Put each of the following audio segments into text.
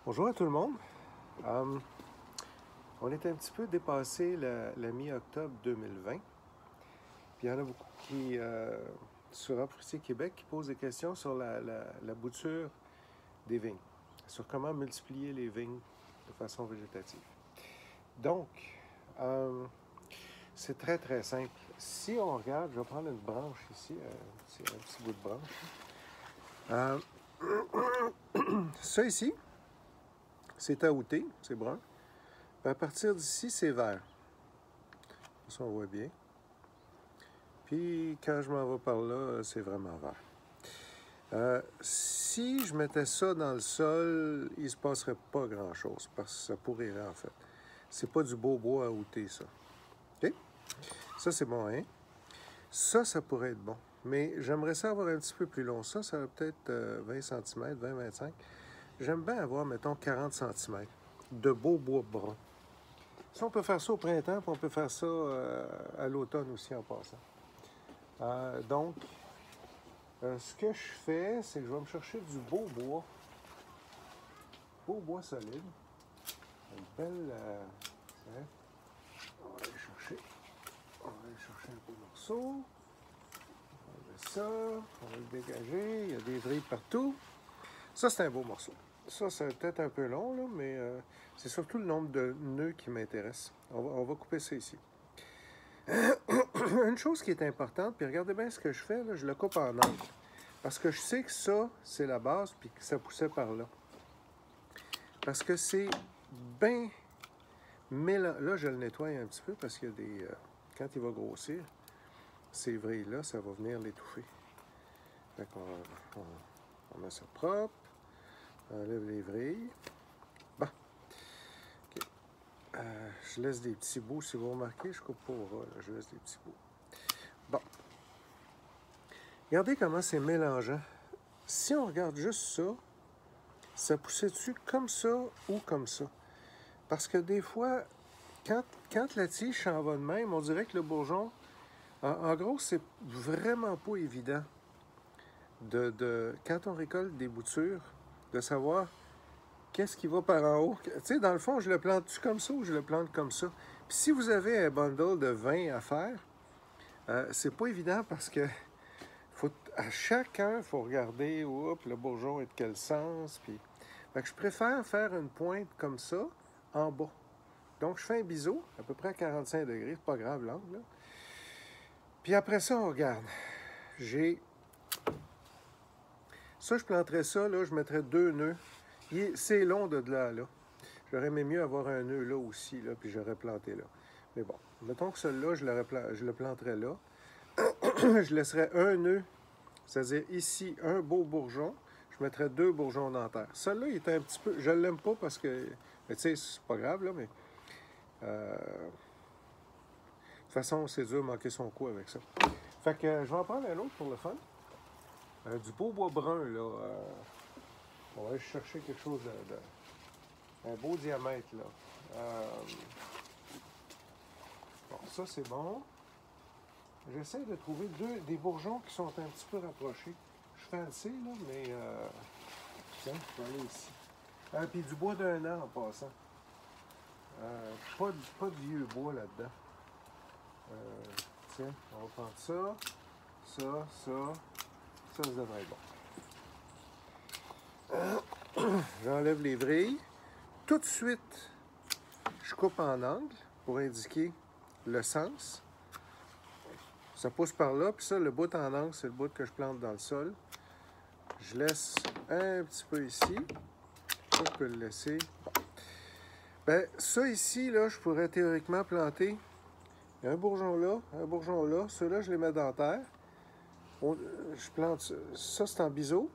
Bonjour à tout le monde. On est un petit peu dépassé la mi-octobre 2020. Puis il y en a beaucoup qui, sur Arbre Québec, qui posent des questions sur la bouture des vignes, sur comment multiplier les vignes de façon végétative. Donc, c'est très très simple. Si on regarde, je vais prendre une branche ici, c'est un petit bout de branche. Ça ici, c'est taouté, c'est brun. Puis à partir d'ici, c'est vert. Ça, on voit bien. Puis quand je m'en vais par là, c'est vraiment vert. Si je mettais ça dans le sol, il ne se passerait pas grand-chose, parce que ça pourrirait en fait. C'est pas du beau bois à outer, ça. OK? Ça, c'est bon, hein? Ça pourrait être bon. Mais j'aimerais ça avoir un petit peu plus long. Ça va peut-être 20 cm, 20-25. J'aime bien avoir, mettons, 40 cm de beau bois brun. Ça, on peut faire ça au printemps, puis on peut faire ça à l'automne aussi en passant. Donc, ce que je fais, c'est que je vais me chercher du beau bois solide. Une belle... hein? On va aller chercher un beau morceau. On va mettre ça, on va le dégager, il y a des vrilles partout. Ça, c'est un beau morceau. Ça, c'est peut-être un peu long, là, mais c'est surtout le nombre de nœuds qui m'intéresse. On va couper ça ici. Une chose qui est importante, puis regardez bien ce que je fais, là, je le coupe en angle. Parce que je sais que ça, c'est la base, puis que ça poussait par là. Parce que c'est bien mélangeant. Là, je le nettoie un petit peu parce qu'il y a des... quand il va grossir, ces vrilles-là, ça va venir l'étouffer. Fait qu'on on met ça propre. On enlève les vrilles. Bon. OK. Je laisse des petits bouts. Si vous remarquez, je coupe pas au ras, là, je laisse des petits bouts. Bon. Regardez comment c'est mélangeant. Si on regarde juste ça poussait-tu comme ça ou comme ça? Parce que des fois, quand la tige s'en va de même, on dirait que le bourgeon... En gros, c'est vraiment pas évident quand on récolte des boutures, de savoir qu'est-ce qui va par en haut. Tu sais, dans le fond, je le plante-tu comme ça ou je le plante comme ça? Puis si vous avez un bundle de 20 à faire, c'est pas évident parce que à chacun, il faut regarder le bourgeon est de quel sens. Puis... Fait que je préfère faire une pointe comme ça, en bas. Donc, je fais un biseau, à peu près à 45 degrés, c'est pas grave l'angle. Puis après ça, on regarde. Ça, je planterais ça, là, je mettrais 2 nœuds. C'est long de là à là. J'aurais aimé mieux avoir un nœud là aussi, là, puis j'aurais planté là. Mais bon, mettons que celui-là, je le planterais là. Je laisserais un nœud, c'est-à-dire ici, un beau bourgeon. Je mettrais 2 bourgeons dentaires. Celui-là, il est un petit peu... Je ne l'aime pas parce que... Tu sais, c'est pas grave, là, mais... de toute façon, c'est dur de manquer son coup avec ça. Fait que je vais en prendre un autre pour le fun. Du beau bois brun, là. On va aller chercher quelque chose un beau diamètre, là. Bon, ça, c'est bon. J'essaie de trouver des bourgeons qui sont un petit peu rapprochés. Je fais assez, là, mais... tiens, je vais aller ici. Puis du bois d'un an, en passant. Pas de vieux bois là-dedans. Tiens, on va prendre ça, ça devrait être bon. J'enlève les vrilles. Tout de suite, je coupe en angle pour indiquer le sens. Ça pousse par là, puis ça, le bout en angle, c'est le bout que je plante dans le sol. Je laisse un petit peu ici. Ça, je peux le laisser. Bon. Ben, ça ici, là, je pourrais théoriquement planter un bourgeon là. Ceux-là, je les mets dans terre. Je plante ça, c'est en biseau.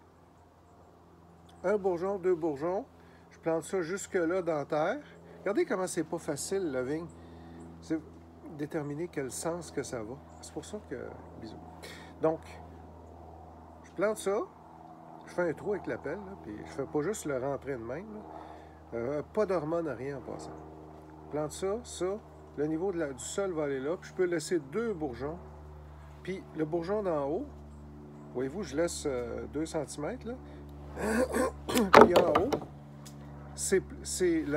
Un bourgeon, 2 bourgeons. Je plante ça jusque-là dans terre. Regardez comment c'est pas facile, la vigne. C'est déterminer quel sens que ça va. C'est pour ça que... Bisous. Donc, je plante ça. Je fais un trou avec la pelle, là, puis je fais pas juste le rentrer de même. Pas d'hormones, rien en passant. Je plante ça. Le niveau du sol va aller là. Puis je peux laisser 2 bourgeons. Puis le bourgeon d'en haut, voyez-vous, je laisse 2 cm, là. Puis en haut,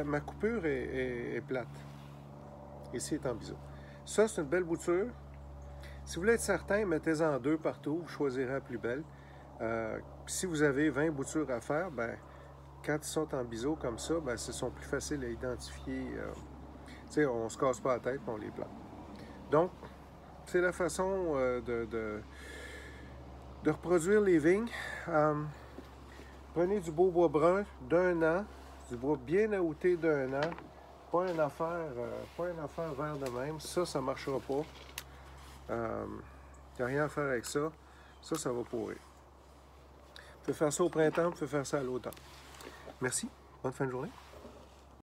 ma coupure est plate. Ici est en biseau. Ça, c'est une belle bouture. Si vous voulez être certain, mettez-en 2 partout. Vous choisirez la plus belle. Si vous avez 20 boutures à faire, ben, quand ils sont en biseau comme ça, ben, ce sont plus faciles à identifier. On ne se casse pas la tête et on les plante. Donc, c'est la façon de reproduire les vignes. Prenez du beau bois brun d'1 an, du bois bien aouté d'1 an. Pas une affaire vert de même. Ça ne marchera pas. Il n'y a rien à faire avec ça. Ça va pourrir. Vous pouvez faire ça au printemps, vous pouvez faire ça à l'automne. Merci. Bonne fin de journée.